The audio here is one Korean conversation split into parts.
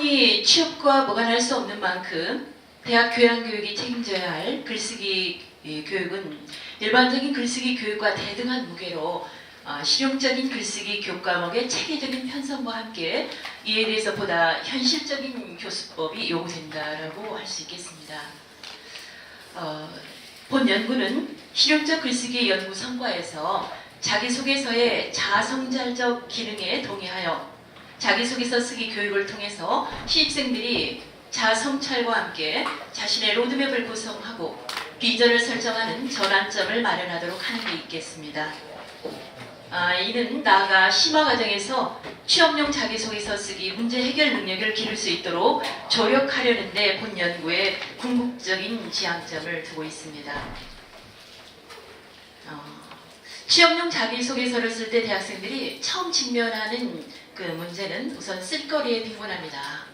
학문이 취업과 무관할 수 없는 만큼 대학 교양교육이 책임져야 할 글쓰기 교육은 일반적인 글쓰기 교육과 대등한 무게로 실용적인 글쓰기 교과목의 체계적인 편성과 함께 이에 대해서 보다 현실적인 교수법이 요구된다라고 할 수 있겠습니다. 본 연구는 실용적 글쓰기 연구 성과에서 자기소개서의 자아성찰적 기능에 동의하여 자기소개서 쓰기 교육을 통해서 신입생들이 자아성찰과 함께 자신의 로드맵을 구성하고 비전을 설정하는 전환점을 마련하도록 하는 게 있겠습니다. 이는 나아가 심화 과정에서 취업용 자기소개서 쓰기 문제 해결 능력을 기를 수 있도록 조력하려는 데 본 연구에 궁극적인 지향점을 두고 있습니다. 취업용 자기소개서를 쓸 때 대학생들이 처음 직면하는 그 문제는 우선 쓸거리에 빈곤합니다.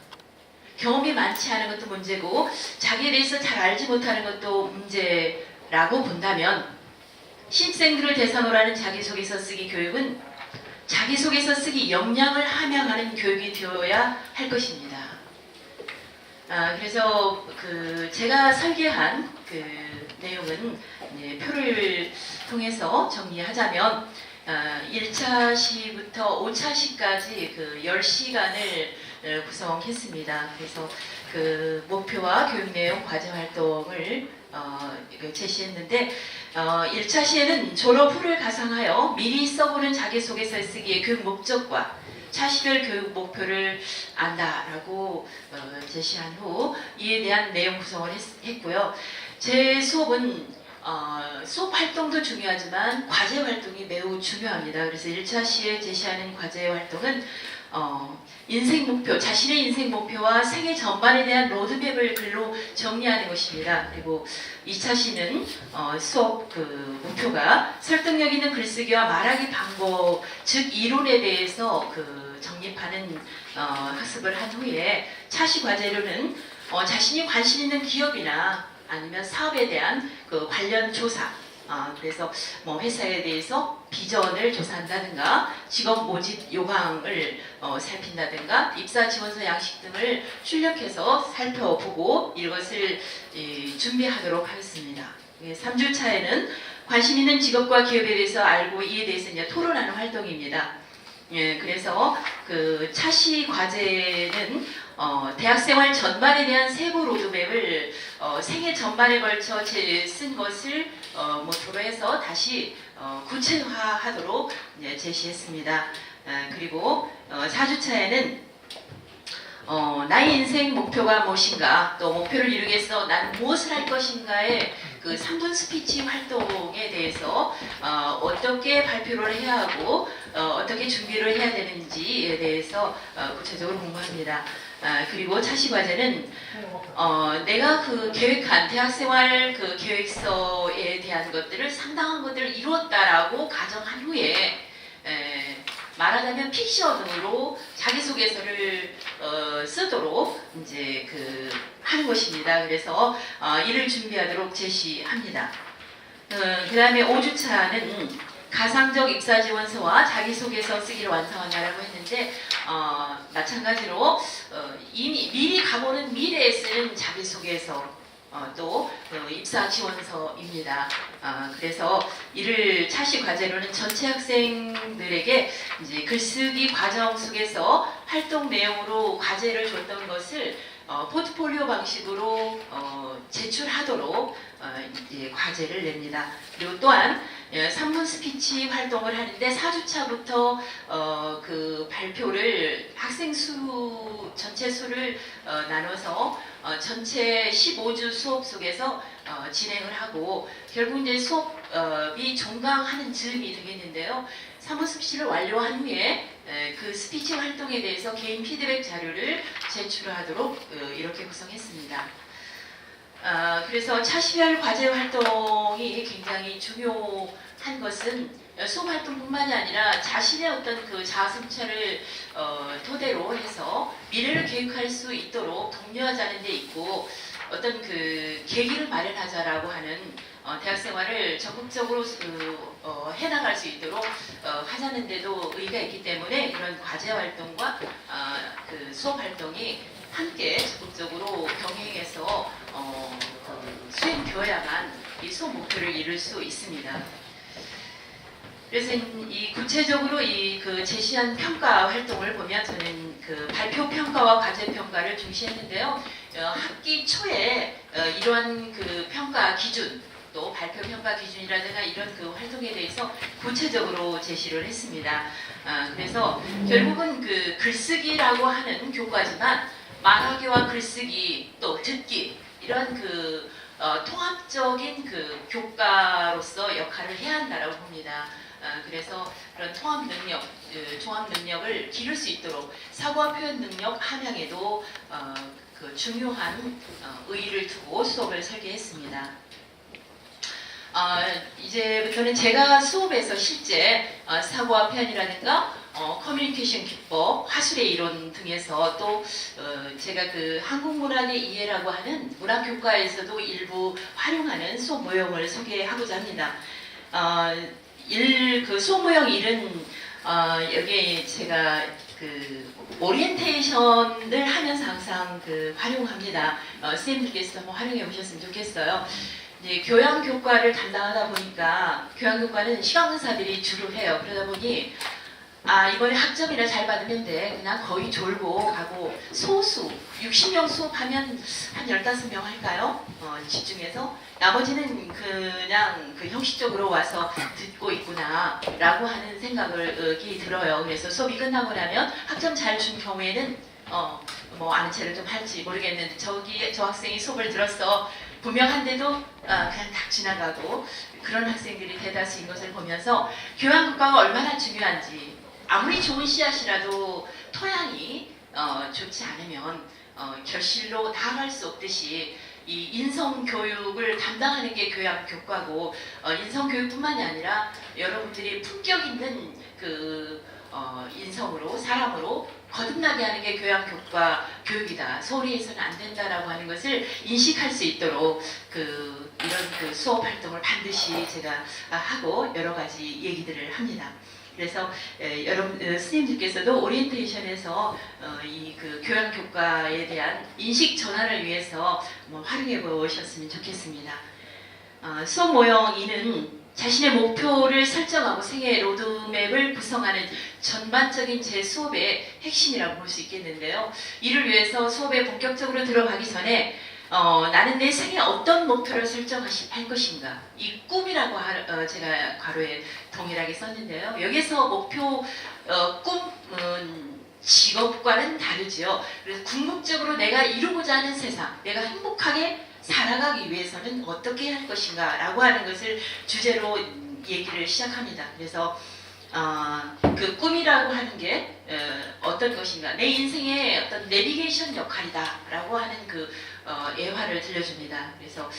경험이 많지 않은 것도 문제고 자기에 대해서 잘 알지 못하는 것도 문제라고 본다면 신입생들을 대상으로 하는 자기소개서 쓰기 교육은 자기소개서 쓰기 역량을 함양하는 교육이 되어야 할 것입니다. 그래서 제가 설계한 내용은 표를 통해서 정리하자면 1차 시부터 5차 시까지 10시간을 구성했습니다. 그래서 목표와 교육 내용, 과제 활동을 제시했는데 1차 시에는 졸업 후를 가상하여 미리 써보는 자기소개서 쓰기의 교육 목적과 차시별 교육 목표를 안다라고 제시한 후 이에 대한 내용 구성을 했고요. 제 수업은 수업 활동도 중요하지만 과제 활동이 매우 중요합니다. 그래서 1차 시에 제시하는 과제 활동은 인생 목표, 자신의 인생 목표와 생애 전반에 대한 로드맵을 글로 정리하는 것입니다. 그리고 2차 시는 수업 목표가 설득력 있는 글쓰기와 말하기 방법, 즉 이론에 대해서 정립하는 학습을 한 후에 차시 과제로는 자신이 관심 있는 기업이나 아니면 사업에 대한 관련 조사, 그래서 회사에 대해서 비전을 조사한다든가 직업 모집 요강을 살핀다든가 입사 지원서 양식 등을 출력해서 살펴보고 이것을 준비하도록 하겠습니다. 3주차에는 관심 있는 직업과 기업에 대해서 알고 이에 대해서 이제 토론하는 활동입니다. 그래서 차시 과제는 대학생활 전반에 대한 세부 로드맵을 생애 전반에 걸쳐 쓴 것을 모토로 해서 다시 구체화하도록 제시했습니다. 그리고 4주차에는 나의 인생 목표가 무엇인가, 또 목표를 이루기 위해서 나는 무엇을 할 것인가의 3분 스피치 활동에 대해서 어떻게 발표를 해야 하고 어떻게 준비를 해야 되는지에 대해서 구체적으로 공부합니다. 그리고 차시 과제는 내가 계획한 대학생활 계획서에 대한 것들을 상당한 것들을 이루었다라고 가정한 후에 말하자면 픽션으로 자기소개서를 쓰도록 이제 하는 것입니다. 그래서 이를 준비하도록 제시합니다. 그 다음에 5주차는 가상적 입사지원서와 자기소개서 쓰기를 완성한다라고 했는데 마찬가지로 이미 미리 가보는 미래에 쓰는 자기소개서 또 입사 지원서입니다. 그래서 이를 차시 과제로는 전체 학생들에게 이제 글쓰기 과정 속에서 활동 내용으로 과제를 줬던 것을 포트폴리오 방식으로 제출하도록 이제 과제를 냅니다. 그리고 또한 3분 스피치 활동을 하는데 4주차부터 발표를 학생 수 전체 수를 나눠서 전체 15주 수업 속에서 진행을 하고 결국 이제 수업이 종강하는 즈음이 되겠는데요. 3분 스피치를 완료한 후에 그 스피치 활동에 대해서 개인 피드백 자료를 제출하도록 이렇게 구성했습니다. 그래서 차시별 과제 활동이 굉장히 중요한 것은 수업 활동뿐만이 아니라 자신의 어떤 자아성찰을 토대로 해서 미래를 계획할 수 있도록 독려하자는 데 있고 어떤 계기를 마련하자라고 하는 대학생활을 적극적으로 해나갈 수 있도록 하자는 데도 의의가 있기 때문에 이런 과제 활동과 수업 활동이 함께 적극적으로 병행해서 수행되어야만 이 수업 목표를 이룰 수 있습니다. 그래서 이 구체적으로 그 제시한 평가 활동을 보면 저는 그 발표 평가와 과제 평가를 중시했는데요. 학기 초에 이러한 그 평가 기준 또 발표 평가 기준이라든가 이런 그 활동에 대해서 구체적으로 제시를 했습니다. 그래서 결국은 그 글쓰기라고 하는 교과지만 말하기와 글쓰기 또 듣기 이런 그 통합적인 그 교과로서 역할을 해야 한다라고 봅니다. 그래서 그런 종합 능력을 기를 수 있도록 사고와 표현 능력 함양에도 그 중요한 의의를 두고 수업을 설계했습니다. 이제부터는 제가 수업에서 실제 사고와 표현이라든가 커뮤니케이션 기법, 화술의 이론 등에서 또 제가 그 한국문학의 이해라고 하는 문학교과에서도 일부 활용하는 수업 모형을 소개하고자 합니다. 그 수업 모형 1은 여기에 제가 그 오리엔테이션을 하면서 항상 그 활용합니다. 선생님들께서 한번 활용해 보셨으면 좋겠어요. 이제 교양교과를 담당하다 보니까 교양교과는 시각문사들이 주로 해요. 그러다 보니 이번에 학점이나 잘 받으면 돼. 그냥 거의 졸고 가고 소수 60명 수업하면 한 15명 할까요? 집중해서 나머지는 그냥 그 형식적으로 와서 듣고 있구나 라고 하는 생각이 들어요. 그래서 수업이 끝나고 나면 학점 잘 준 경우에는 뭐 아는 체를 좀 할지 모르겠는데 저 학생이 수업을 들었어 분명한데도 그냥 딱 지나가고 그런 학생들이 대다수인 것을 보면서 교양교과가 얼마나 중요한지 아무리 좋은 씨앗이라도 토양이 좋지 않으면 결실로 나아갈 수 없듯이 이 인성교육을 담당하는 게 교양교과고 인성교육뿐만이 아니라 여러분들이 품격 있는 그 인성으로 사람으로 거듭나게 하는 게 교양교과 교육이다. 소홀히 해서는 안 된다라고 하는 것을 인식할 수 있도록 이런 그 수업 활동을 반드시 제가 하고 여러 가지 얘기들을 합니다. 그래서 여러분 스님들께서도 오리엔테이션에서 이 그 교양교과에 대한 인식 전환을 위해서 활용해 보셨으면 좋겠습니다. 수업 모형 2는 자신의 목표를 설정하고 생애 로드맵을 구성하는 전반적인 제 수업의 핵심이라고 볼 수 있겠는데요. 이를 위해서 수업에 본격적으로 들어가기 전에 나는 내 생에 어떤 목표를 설정할 것인가 이 꿈이라고 제가 괄호에 동일하게 썼는데요. 여기서 목표 꿈은 직업과는 다르지요. 그래서 궁극적으로 내가 이루고자 하는 세상 내가 행복하게 살아가기 위해서는 어떻게 할 것인가 라고 하는 것을 주제로 얘기를 시작합니다. 그래서 그 꿈이라고 하는 게 어떤 것인가 내 인생의 어떤 내비게이션 역할이다 라고 하는 그 예화를 들려줍니다. 그래서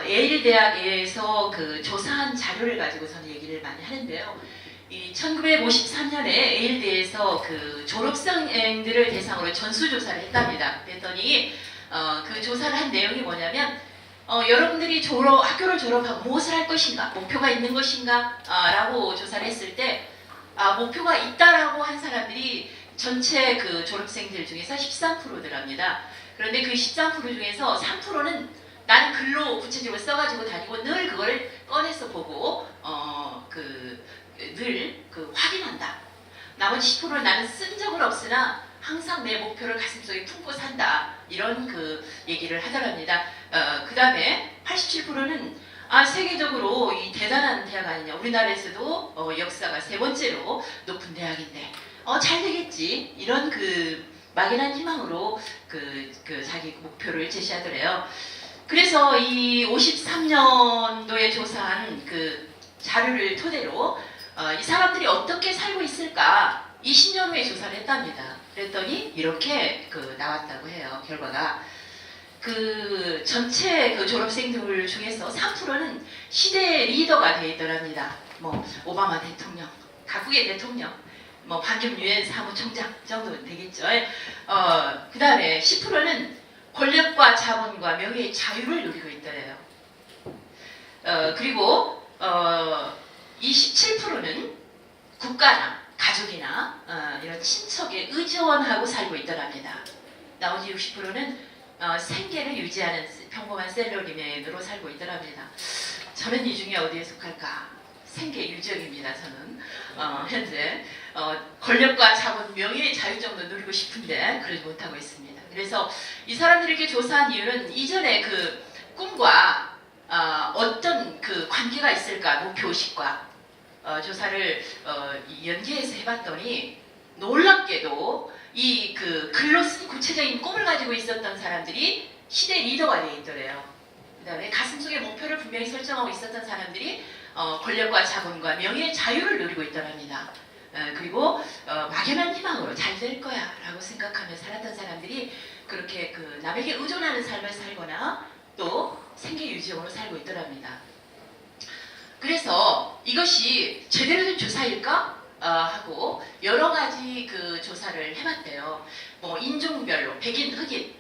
예일 대학에서 그 조사한 자료를 가지고 저는 얘기를 많이 하는데요. 이 1953년에 예일대에서 그 졸업생들을 대상으로 전수조사를 했답니다. 그랬더니 그 조사를 한 내용이 뭐냐면 여러분들이 학교를 졸업하고 무엇을 할 것인가 목표가 있는 것인가 라고 조사를 했을 때 목표가 있다라고 한 사람들이 전체 그 졸업생들 중에서 13%더랍니다. 그런데 그 13% 중에서 3%는 나는 글로 구체적으로 써가지고 다니고 늘 그걸 꺼내서 보고 늘 확인한다. 나머지 10%는 나는 쓴 적은 없으나 항상 내 목표를 가슴속에 품고 산다. 이런 그 얘기를 하더랍니다. 그 다음에 87%는 세계적으로 이 대단한 대학 아니냐. 우리나라에서도 역사가 3번째로 높은 대학인데 잘 되겠지. 이런 그 막연한 희망으로 자기 목표를 제시하더래요. 그래서 이 53년도에 조사한 그 자료를 토대로 이 사람들이 어떻게 살고 있을까 20년 후에 조사를 했답니다. 그랬더니 이렇게 나왔다고 해요. 결과가 전체 졸업생들 중에서 3%는 시대의 리더가 되어 있더랍니다. 뭐 오바마 대통령, 각국의 대통령, 뭐 반기문 유엔 사무총장 정도 되겠죠. 그 다음에 10%는 권력과 자본과 명예의 자유를 누리고 있더래요. 그리고 27%는 국가나 가족이나 이런 친척에 의존하고 살고 있더랍니다. 나머지 60%는 생계를 유지하는 평범한 셀러리맨으로 살고 있더랍니다. 저는 이 중에 어디에 속할까? 생계 유지형입니다. 저는 현재 권력과 자본, 명예의 자유 정도 누리고 싶은데 그러지 못하고 있습니다. 그래서 이 사람들에게 조사한 이유는 이전에 그 꿈과 어떤 그 관계가 있을까, 목표의식과 조사를 연계해서 해봤더니 놀랍게도 이 그 글로 쓴 구체적인 꿈을 가지고 있었던 사람들이 시대 리더가 되어 있더래요. 그 다음에 가슴속에 목표를 분명히 설정하고 있었던 사람들이 권력과 자본과 명예의 자유를 누리고 있더랍니다. 그리고 막연한 희망으로 잘 될 거야 라고 생각하며 살았던 사람들이 그렇게 그 남에게 의존하는 삶을 살거나 또 생계 유지형으로 살고 있더랍니다. 그래서 이것이 제대로 된 조사일까? 하고 여러 가지 그 조사를 해봤대요. 뭐 인종별로 백인, 흑인,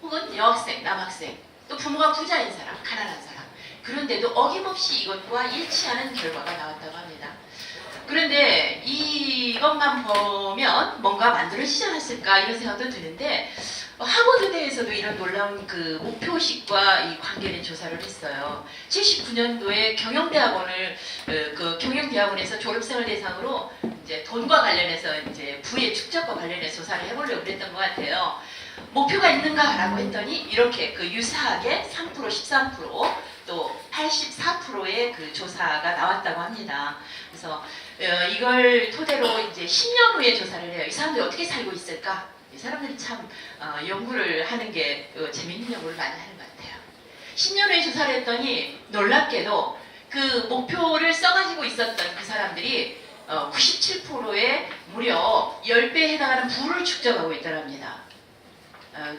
혹은 여학생, 남학생, 또 부모가 부자인 사람, 가난한 사람. 그런데도 어김없이 이것과 일치하는 결과가 나왔다고 합니다. 그런데 이것만 보면 뭔가 만들어지지 않았을까 이런 생각도 드는데 하버드대에서도 이런 놀라운 그 목표의식과 이 관계된 조사를 했어요. 79년도에 경영대학원을 그 경영대학원에서 졸업생을 대상으로 이제 돈과 관련해서 이제 부의 축적과 관련해서 조사를 해보려고 그랬던 것 같아요. 목표가 있는가라고 했더니 이렇게 그 유사하게 3%, 13%, 또 84%의 그 조사가 나왔다고 합니다. 그래서 이걸 토대로 이제 10년 후에 조사를 해요. 이 사람들이 어떻게 살고 있을까? 이 사람들이 참 연구를 하는 게 재밌는 연구를 많이 하는 것 같아요. 10년 후에 조사를 했더니 놀랍게도 그 목표를 써가지고 있었던 그 사람들이 97%의 무려 10배에 해당하는 부를 축적하고 있더랍니다.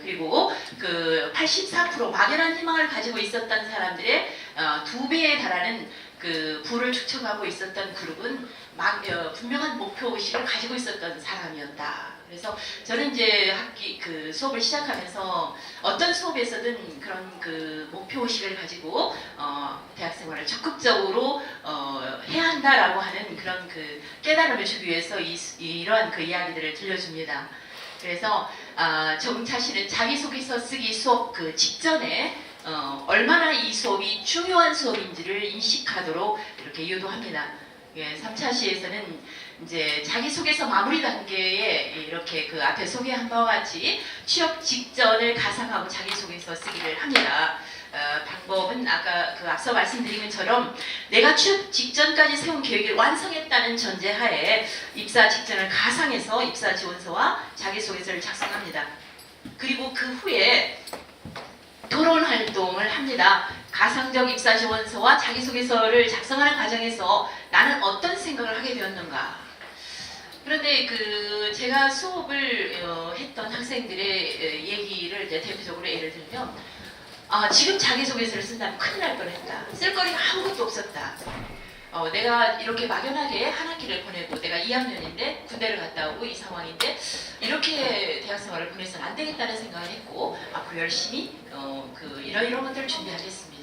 그리고 그 84% 막연한 희망을 가지고 있었던 사람들의 2배에 달하는 그 부를 축적하고 있었던 그룹은 분명한 목표의식을 가지고 있었던 사람이었다. 그래서 저는 이제 그 수업을 시작하면서 어떤 수업에서든 그런 그 목표의식을 가지고 대학생활을 적극적으로 해야 한다라고 하는 그런 그 깨달음을 주기 위해서 이러한 그 이야기들을 들려줍니다. 그래서 정차 씨는 자기소개서 쓰기 수업 그 직전에 얼마나 이 수업이 중요한 수업인지를 인식하도록 이렇게 유도합니다. 예, 3차 시에서는 이제 자기소개서 마무리 단계에 이렇게 그 앞에 소개한 바와 같이 취업 직전을 가상하고 자기소개서 쓰기를 합니다. 방법은 아까 그 앞서 말씀드린 것처럼 내가 취업 직전까지 세운 계획을 완성했다는 전제하에 입사 직전을 가상해서 입사 지원서와 자기소개서를 작성합니다. 그리고 그 후에 토론 활동을 합니다. 가상적 입사 지원서와 자기소개서를 작성하는 과정에서 나는 어떤 생각을 하게 되었는가. 그런데 그 제가 수업을 했던 학생들의 얘기를 이제 대표적으로 예를 들면 지금 자기소개서를 쓴다면 큰일 날 뻔했다. 쓸 거리가 아무것도 없었다. 내가 이렇게 막연하게 한 학기를 보내고 내가 2학년인데 군대를 갔다 오고 이 상황인데 이렇게 대학생활을 보내서는 안 되겠다는 생각을 했고 앞으로 열심히 이런 것들을 준비하겠습니다.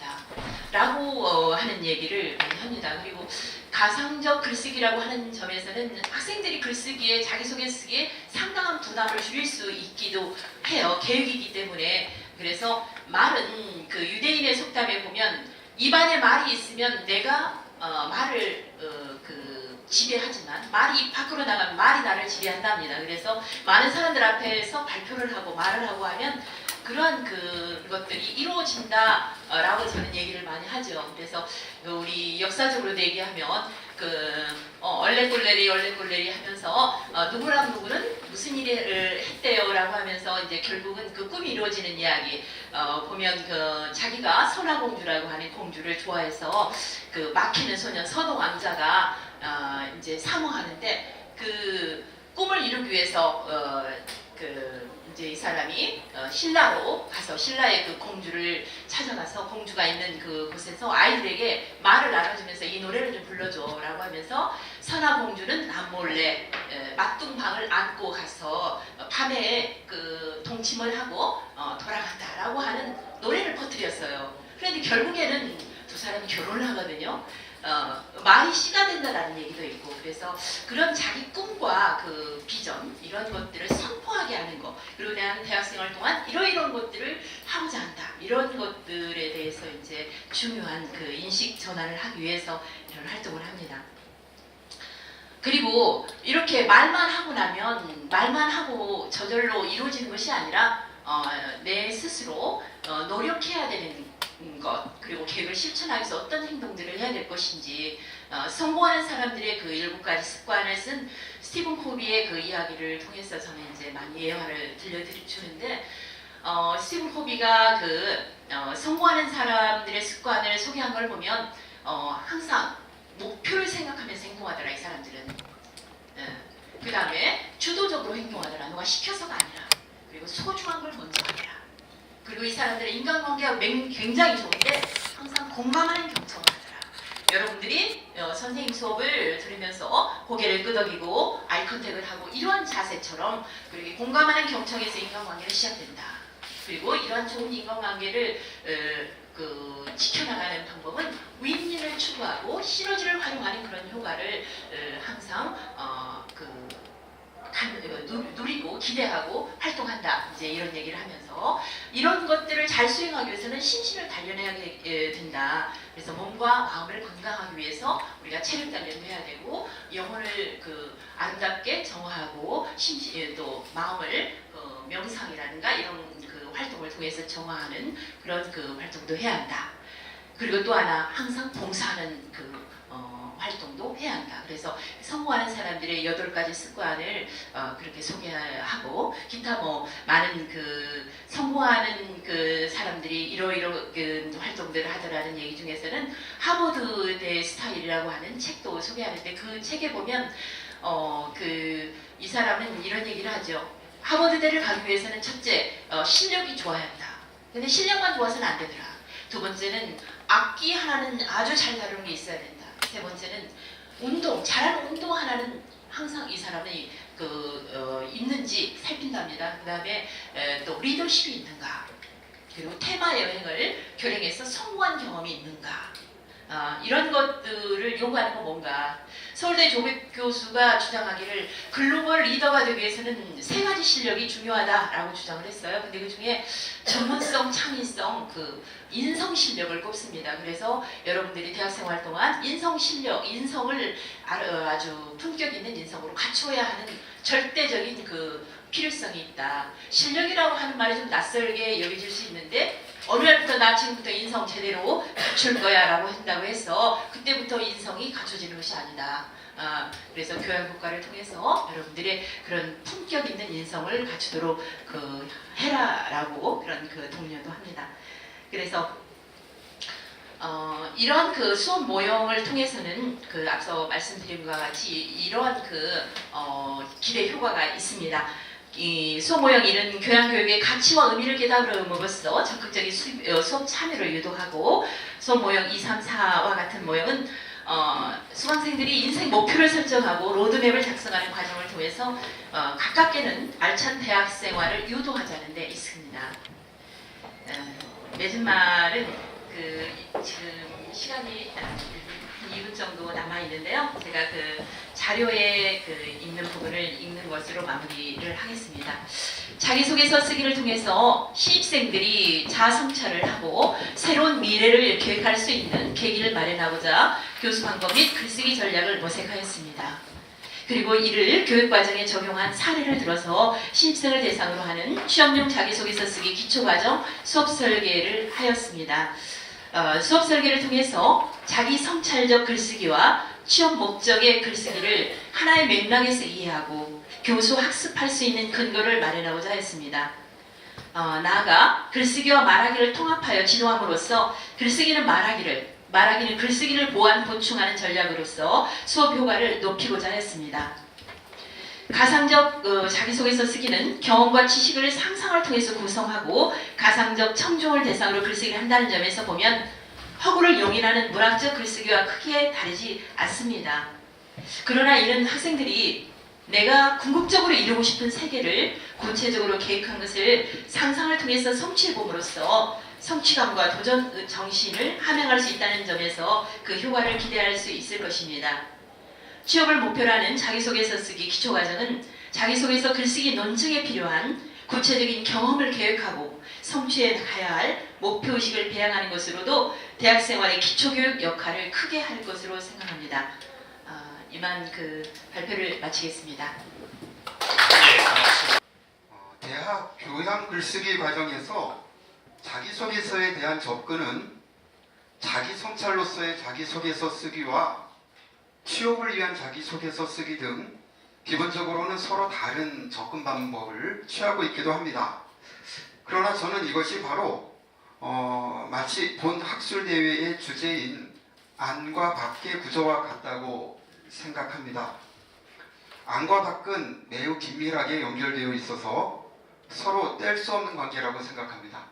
라고 하는 얘기를 많이 합니다. 그리고 가상적 글쓰기라고 하는 점에서는 학생들이 글쓰기에 자기소개 쓰기에 상당한 부담을 줄일 수 있기도 해요. 계획이기 때문에. 그래서 말은 그 유대인의 속담에 보면 입안에 말이 있으면 내가 말을 지배하지만 말이 입 밖으로 나가면 말이 나를 지배한답니다. 그래서 많은 사람들 앞에서 발표를 하고 말을 하고 하면 그러한 그것들이 이루어진다라고 저는 얘기를 많이 하죠. 그래서 우리 역사적으로 얘기하면 얼레꼴레리 하면서 누구랑 누구는 무슨 일을 했대요라고 하면서 이제 결국은 그 꿈이 이루어지는 이야기 보면 자기가 선화공주라고 하는 공주를 좋아해서 그 막히는 소년 선호왕자가 이제 사모하는데 그 꿈을 이루기 위해서 이제 이 사람이 신라로 가서 신라의 그 공주를 찾아가서 공주가 있는 그 곳에서 아이들에게 말을 나눠주면서 이 노래를 좀 불러줘라고 하면서 선화공주는 남몰래 막둥방을 안고 가서 밤에 그 동침을 하고 돌아간다라고 하는 노래를 퍼뜨렸어요. 그런데 결국에는 두 사람이 결혼을 하거든요. 말이 씨가 된다라는 얘기도 있고, 그래서 그런 자기 꿈과 그 비전 이런 것들을 선포하게 하는 것, 그리고 나는 대학생활 동안 이러이러한 것들을 하고자 한다, 이런 것들에 대해서 이제 중요한 그 인식 전환을 하기 위해서 이런 활동을 합니다. 그리고 이렇게 말만 하고 나면 말만 하고 저절로 이루어지는 것이 아니라 내 스스로 노력해야 되는 것, 그리고 계획을 실천하기 위해서 어떤 행동들을 해야 될 것인지, 성공하는 사람들의 그 7가지 습관을 쓴 스티븐 코비의 그 이야기를 통해서 저는 이제 많이 예화를 들려주는데, 스티븐 코비가 성공하는 사람들의 습관을 소개한 걸 보면 항상 목표를 생각하면서 행동하더라, 이 사람들은. 그 다음에 주도적으로 행동하더라, 누가 시켜서가 아니라. 그리고 소중한 걸 먼저 하더라. 그리고 이 사람들은 인간관계가 굉장히 좋은데 항상 공감하는 경청을 하더라. 여러분들이 선생님 수업을 들으면서 고개를 끄덕이고 아이 컨택을 하고 이러한 자세처럼, 그리고 공감하는 경청에서 인간관계는 시작된다. 그리고 이러한 좋은 인간관계를 지켜나가는 방법은 윈윈을 추구하고 시너지를 활용하는 그런 효과를 항상 누리고 기대하고 활동한다, 이제 이런 얘기를 하면서, 이런 것들을 잘 수행하기 위해서는 심신을 단련해야 된다. 그래서 몸과 마음을 건강하기 위해서 우리가 체력 단련도 해야 되고, 영혼을 아름답게 정화하고 또 마음을 명상이라든가 이런 활동을 통해서 정화하는 그런 활동도 해야 한다. 그리고 또 하나, 항상 봉사하는 활동도 해야 한다. 그래서 성공하는 사람들의 8가지 습관을 그렇게 소개하고, 기타 많은 성공하는 사람들이 이러이러한 활동들을 하더라는 얘기 중에서는 하버드대 스타일이라고 하는 책도 소개하는데, 그 책에 보면 이 사람은 이런 얘기를 하죠. 하버드대를 가기 위해서는 첫째, 실력이 좋아야 한다. 근데 실력만 좋아서는 안 되더라. 두 번째는 악기 하나는 아주 잘 다루는 게 있어야 된다. 세 번째는 잘하는 운동 하나는 항상 이 사람이 있는지 살핀답니다. 그 다음에 또 리더십이 있는가, 그리고 테마 여행을 결행해서 성공한 경험이 있는가, 이런 것들을 요구하는 건 뭔가. 서울대 조백 교수가 주장하기를 글로벌 리더가 되기 위해서는 3가지 실력이 중요하다라고 주장을 했어요. 근데 그 중에 전문성, 창의성, 인성 실력을 꼽습니다. 그래서 여러분들이 대학생활 동안 인성 실력, 인성을 아주 품격 있는 인성으로 갖추어야 하는 절대적인 필요성이 있다. 실력이라고 하는 말이 좀 낯설게 여겨질 수 있는데, 어느 날부터 나 지금부터 인성 제대로 갖출 거야 라고 한다고 해서 그때부터 인성이 갖춰지는 것이 아니다. 그래서 교양국가를 통해서 여러분들의 그런 품격 있는 인성을 갖추도록 해라라고 그런 독려도 합니다. 그래서 이런 수업 모형을 통해서는 앞서 말씀드린 것과 같이 이러한 기대 효과가 있습니다. 이 수업 모형 1은 교양교육의 가치와 의미를 깨달음으로써 적극적인 수업 참여를 유도하고, 수업 모형 2, 3, 4와 같은 모형은 수강생들이 인생 목표를 설정하고 로드맵을 작성하는 과정을 통해서 가깝게는 알찬 대학생활을 유도하자는 데 있습니다. 맺은 말은 지금 시간이 2분 정도 남아 있는데요. 제가 자료에 있는 부분을 읽는 것으로 마무리를 하겠습니다. 자기소개서 쓰기를 통해서 신입생들이 자아성찰을 하고 새로운 미래를 계획할 수 있는 계기를 마련하고자 교수 방법 및 글쓰기 전략을 모색하였습니다. 그리고 이를 교육과정에 적용한 사례를 들어서 신입생을 대상으로 하는 취업용 자기소개서 쓰기 기초과정 수업 설계를 하였습니다. 수업 설계를 통해서 자기 성찰적 글쓰기와 취업 목적의 글쓰기를 하나의 맥락에서 이해하고 교수 학습할 수 있는 근거를 마련하고자 했습니다. 나아가 글쓰기와 말하기를 통합하여 지도함으로써 글쓰기는 말하기는 글쓰기를 보완 보충하는 전략으로서 수업 효과를 높이고자 했습니다. 가상적 자기소개서 쓰기는 경험과 지식을 상상을 통해서 구성하고 가상적 청중을 대상으로 글쓰기를 한다는 점에서 보면 허구를 용인하는 문학적 글쓰기와 크게 다르지 않습니다. 그러나 이는 학생들이 내가 궁극적으로 이루고 싶은 세계를 구체적으로 계획한 것을 상상을 통해서 성취해봄으로써 성취감과 도전 정신을 함양할 수 있다는 점에서 그 효과를 기대할 수 있을 것입니다. 취업을 목표로 하는 자기소개서 쓰기 기초과정은 자기소개서 글쓰기 논증에 필요한 구체적인 경험을 계획하고 성취해 가야 할 목표의식을 배양하는 것으로도 대학생활의 기초교육 역할을 크게 할 것으로 생각합니다. 이만 그 발표를 마치겠습니다. 예, 고맙습니다. 대학 교양 글쓰기 과정에서 자기소개서에 대한 접근은 자기 성찰로서의 자기소개서 쓰기와 취업을 위한 자기소개서 쓰기 등 기본적으로는 서로 다른 접근 방법을 취하고 있기도 합니다. 그러나 저는 이것이 바로 마치 본 학술대회의 주제인 안과 밖의 구조와 같다고 생각합니다. 안과 밖은 매우 긴밀하게 연결되어 있어서 서로 뗄 수 없는 관계라고 생각합니다.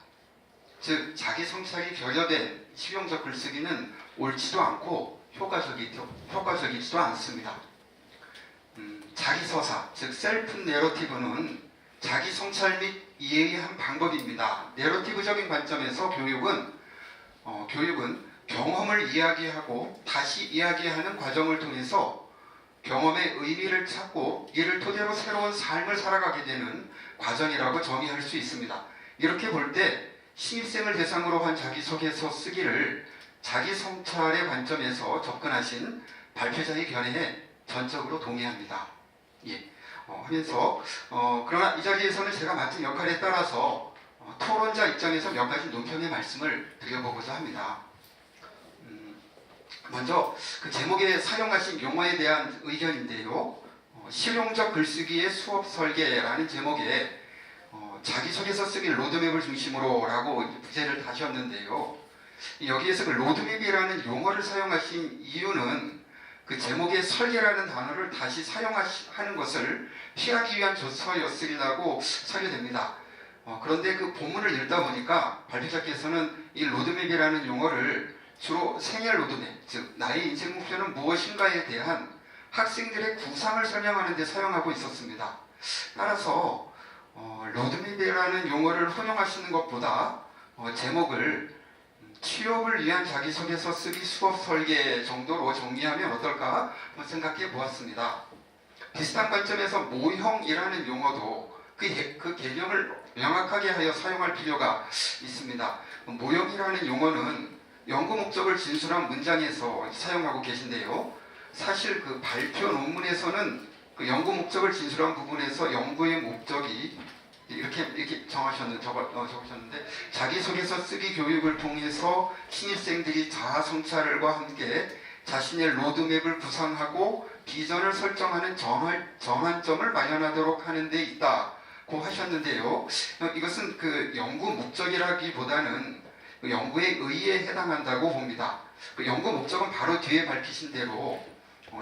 즉 자기 성찰이 결여된 실용적 글쓰기는 옳지도 않고 효과적이지도 않습니다. 자기 서사, 즉 셀프 내러티브는 자기 성찰 및 이해의 한 방법입니다. 내러티브적인 관점에서 교육은 경험을 이야기하고 다시 이야기하는 과정을 통해서 경험의 의미를 찾고 이를 토대로 새로운 삶을 살아가게 되는 과정이라고 정의할 수 있습니다. 이렇게 볼 때 신입생을 대상으로 한 자기소개서 쓰기를 자기 성찰의 관점에서 접근하신 발표자의 견해에 전적으로 동의합니다. 하면서 그러나 이 자리에서는 제가 맡은 역할에 따라서 토론자 입장에서 몇 가지 논평의 말씀을 드려보고자 합니다. 먼저 그 제목에 사용하신 용어에 대한 의견인데요. 실용적 글쓰기의 수업 설계라는 제목에 자기소개서 쓰기 로드맵을 중심으로 라고 부제를 다셨는데요. 여기에서 그 로드맵이라는 용어를 사용하신 이유는 그 제목에 설계라는 단어를 다시 사용하는 것을 피하기 위한 조처였으리라고 설계됩니다. 그런데 그 본문을 읽다 보니까 발표자께서는 이 로드맵이라는 용어를 주로 생애 로드맵, 즉 나의 인생 목표는 무엇인가에 대한 학생들의 구상을 설명하는 데 사용하고 있었습니다. 따라서 로드맵이라는 용어를 혼용하시는 것보다 제목을 취업을 위한 자기소개서 쓰기 수업 설계 정도로 정리하면 어떨까 생각해 보았습니다. 비슷한 관점에서 모형이라는 용어도 그 개념을 명확하게 하여 사용할 필요가 있습니다. 모형이라는 용어는 연구 목적을 진술한 문장에서 사용하고 계신데요. 사실 그 발표 논문에서는 그 연구 목적을 진술한 부분에서 연구의 목적이 이렇게 적으셨는데 자기소개서 쓰기 교육을 통해서 신입생들이 자아 성찰과 함께 자신의 로드맵을 구상하고 비전을 설정하는 전환점을 마련하도록 하는 데 있다고 하셨는데요. 이것은 그 연구 목적이라기보다는 그 연구의 의의에 해당한다고 봅니다. 그 연구 목적은 바로 뒤에 밝히신 대로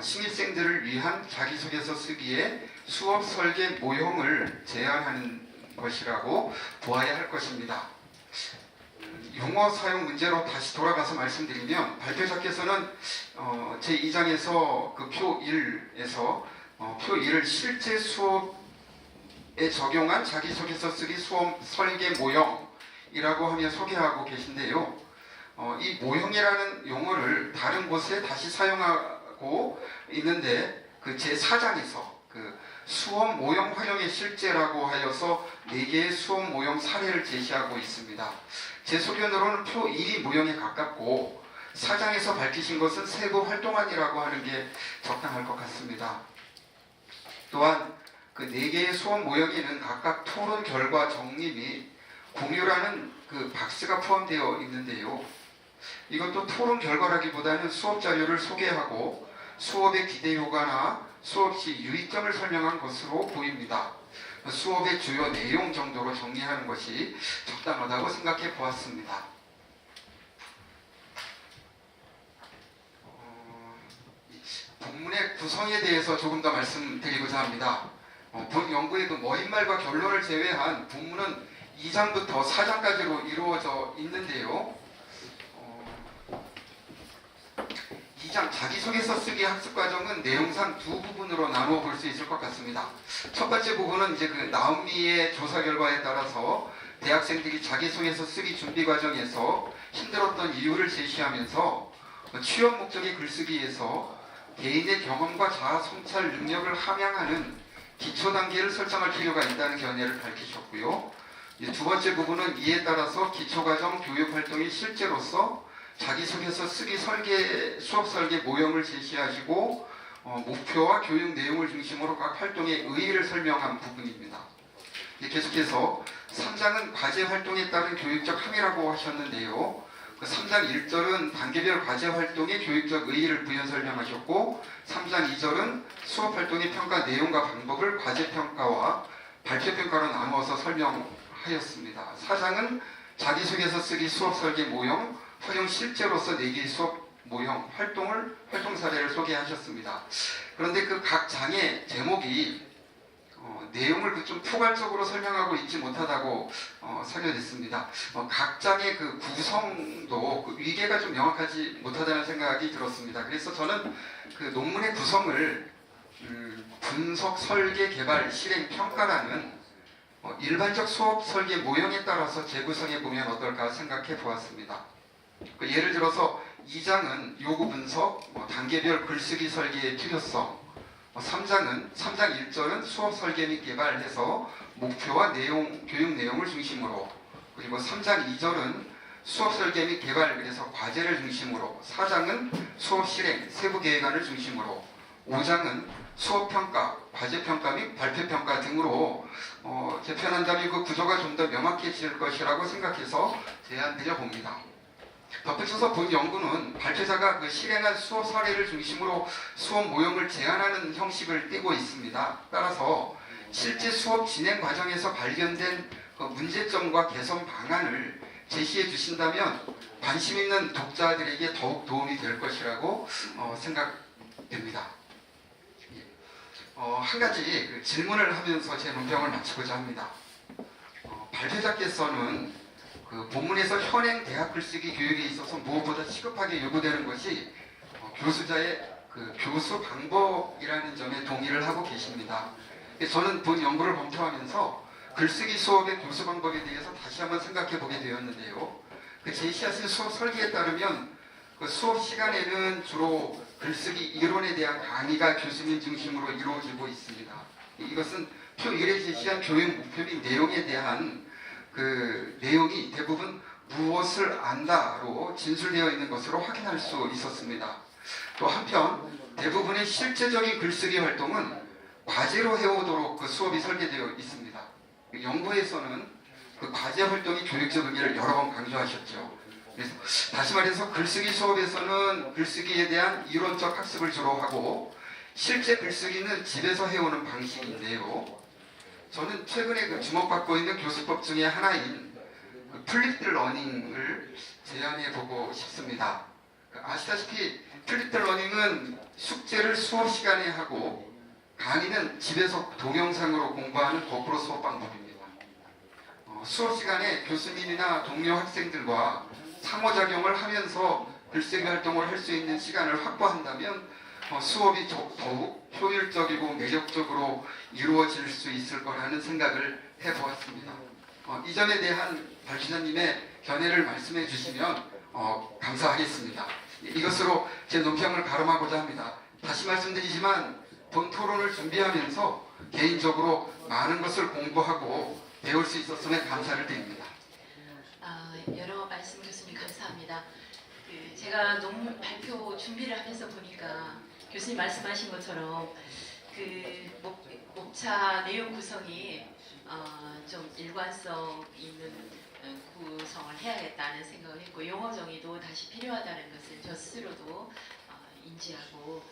신입생들을 위한 자기소개서 쓰기에 수업 설계 모형을 제안하는 것이라고 보아야 할 것입니다. 용어 사용 문제로 다시 돌아가서 말씀드리면 발표자께서는 제2장에서 그 표 1에서 표 1을 실제 수업에 적용한 자기소개서 쓰기 수업 설계 모형이라고 하며 소개하고 계신데요. 이 모형이라는 용어를 다른 곳에 다시 사용하고 있는데 그 제4장에서 그 수업 모형 활용의 실제라고 하여서 4개의 수업 모형 사례를 제시하고 있습니다. 제 소견으로는 표 1이 모형에 가깝고 4장에서 밝히신 것은 세부 활동안이라고 하는 게 적당할 것 같습니다. 또한 그 4개의 수업 모형에는 각각 토론 결과 정리 및 공유라는 그 박스가 포함되어 있는데요. 이것도 토론 결과라기보다는 수업 자료를 소개하고 수업의 기대 효과나 수업 시 유의점을 설명한 것으로 보입니다. 수업의 주요 내용 정도로 정리하는 것이 적당하다고 생각해 보았습니다. 본문의 구성에 대해서 조금 더 말씀드리고자 합니다. 본 연구의 그 머릿말과 결론을 제외한 본문은 2장부터 4장까지로 이루어져 있는데요. 2장 자기소개서 쓰기 학습과정은 내용상 두 부분으로 나누어 볼 수 있을 것 같습니다. 첫 번째 부분은 이제 그 나은미의 조사 결과에 따라서 대학생들이 자기소개서 쓰기 준비 과정에서 힘들었던 이유를 제시하면서 취업 목적의 글쓰기에서 개인의 경험과 자아 성찰 능력을 함양하는 기초 단계를 설정할 필요가 있다는 견해를 밝히셨고요. 두 번째 부분은 이에 따라서 기초과정 교육 활동이 실제로서 자기소개서 쓰기 설계, 수업 설계 모형을 제시하시고 목표와 교육 내용을 중심으로 각 활동의 의의를 설명한 부분입니다. 계속해서 3장은 과제 활동에 따른 교육적 함의라고 하셨는데요. 그 3장 1절은 단계별 과제 활동의 교육적 의의를 부연 설명하셨고 3장 2절은 수업 활동의 평가 내용과 방법을 과제 평가와 발표 평가로 나누어서 설명하였습니다. 4장은 자기소개서 쓰기 수업 설계 모형, 활용 실제로서 4개의 수업 모형, 활동 사례를 소개하셨습니다. 그런데 그 각 장의 제목이 내용을 좀 포괄적으로 설명하고 있지 못하다고 사견했습니다. 각 장의 그 구성도 그 위계가 좀 명확하지 못하다는 생각이 들었습니다. 그래서 저는 그 논문의 구성을 분석, 설계, 개발, 실행, 평가라는 일반적 수업 설계 모형에 따라서 재구성해 보면 어떨까 생각해 보았습니다. 예를 들어서 2장은 요구 분석, 단계별 글쓰기 설계의 필요성, 3장 1절은 수업 설계 및 개발해서 목표와 교육 내용을 중심으로, 그리고 3장 2절은 수업 설계 및 개발, 그래서 과제를 중심으로, 4장은 수업 실행, 세부 계획안을 중심으로, 5장은 수업 평가, 과제 평가 및 발표 평가 등으로 개편한다면 그 구조가 좀 더 명확해질 것이라고 생각해서 제안드려 봅니다. 덧붙여서 본 연구는 발표자가 그 실행한 수업 사례를 중심으로 수업 모형을 제안하는 형식을 띠고 있습니다. 따라서 실제 수업 진행 과정에서 발견된 문제점과 개선 방안을 제시해 주신다면 관심 있는 독자들에게 더욱 도움이 될 것이라고 생각됩니다. 한 가지 그 질문을 하면서 제 논평을 마치고자 합니다. 발표자께서는 그 본문에서 현행 대학 글쓰기 교육에 있어서 무엇보다 시급하게 요구되는 것이 교수자의 그 교수 방법이라는 점에 동의를 하고 계십니다. 저는 본 연구를 검토하면서 글쓰기 수업의 교수 방법에 대해서 다시 한번 생각해 보게 되었는데요. 그 제시하신 수업 설계에 따르면 그 수업 시간에는 주로 글쓰기 이론에 대한 강의가 교수님 중심으로 이루어지고 있습니다. 이것은 표 1에 제시한 교육 목표 및 내용에 대한 그 내용이 대부분 무엇을 안다로 진술되어 있는 것으로 확인할 수 있었습니다. 또 한편 대부분의 실제적인 글쓰기 활동은 과제로 해오도록 그 수업이 설계되어 있습니다. 연구에서는 그 과제 활동이 교육적 의미를 여러 번 강조하셨죠. 그래서 다시 말해서 글쓰기 수업에서는 글쓰기에 대한 이론적 학습을 주로 하고 실제 글쓰기는 집에서 해오는 방식인데요. 저는 최근에 그 주목받고 있는 교수법 중에 하나인 그 플립드 러닝을 제안해 보고 싶습니다. 아시다시피 플립드 러닝은 숙제를 수업 시간에 하고 강의는 집에서 동영상으로 공부하는 거꾸로 수업 방법입니다. 수업 시간에 교수님이나 동료 학생들과 상호작용을 하면서 글쓰기 활동을 할 수 있는 시간을 확보한다면 수업이 더욱 효율적이고 매력적으로 이루어질 수 있을 거라는 생각을 해보았습니다. 이 점에 대한 발표자님의 견해를 말씀해 주시면 감사하겠습니다. 이것으로 제 논평을 가름하고자 합니다. 다시 말씀드리지만 본 토론을 준비하면서 개인적으로 많은 것을 공부하고 배울 수 있었음에 감사를 드립니다. 여러 말씀 교수님 감사합니다. 제가 논문 발표 준비를 하면서 보니까 교수님 말씀하신 것처럼 그 목차 내용 구성이 좀 일관성 있는 구성을 해야겠다는 생각을 했고 용어 정의도 다시 필요하다는 것을 저 스스로도 인지하고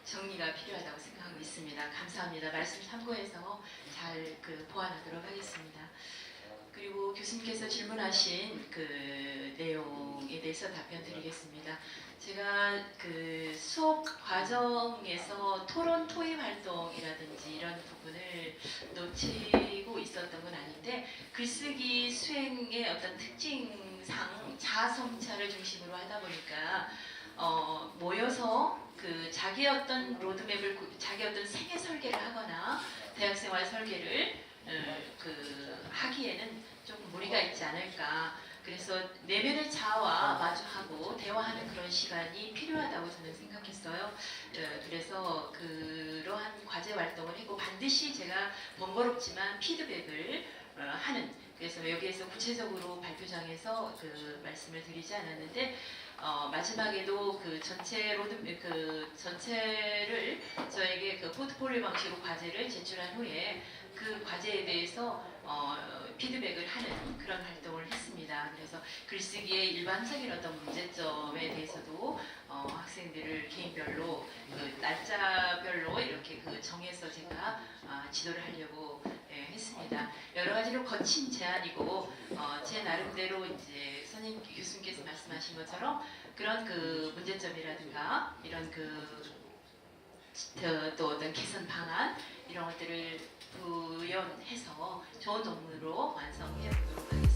정리가 필요하다고 생각하고 있습니다. 감사합니다. 말씀 참고해서 잘 보완하도록 하겠습니다. 그리고 교수님께서 질문하신 그 내용에 대해서 답변 드리겠습니다. 제가 그 수업 과정에서 토론 토의 활동이라든지 이런 부분을 놓치고 있었던 건 아닌데 글쓰기 수행의 어떤 특징상 자아 성찰을 중심으로 하다 보니까 모여서 그 자기 어떤 로드맵을 자기 어떤 생애 설계를 하거나 대학생활 설계를 하기에는 조금 무리가 있지 않을까. 그래서 내면의 자아와 마주하고 대화하는 그런 시간이 필요하다고 저는 생각했어요. 그래서 그러한 과제 활동을 했고 반드시 제가 번거롭지만 피드백을 하는, 그래서 여기에서 구체적으로 발표장에서 그 말씀을 드리지 않았는데 마지막에도 그 전체 전체를 저에게 그 포트폴리오 방식으로 과제를 제출한 후에 그 과제에 대해서 피드백을 하는 그런 활동을 했습니다. 그래서 글쓰기의 일반적인 어떤 문제점에 대해서도 학생들을 개인별로 그 날짜별로 이렇게 그 정해서 제가 지도를 하려고 했습니다. 여러 가지로 거친 제안이고 제 나름대로 이제 선생님 교수님께서 말씀하신 것처럼 그런 그 문제점이라든가 이런 또 어떤 개선 방안 이런 것들을 구현해서 좋은 논문으로 완성해 보도록 하겠습니다.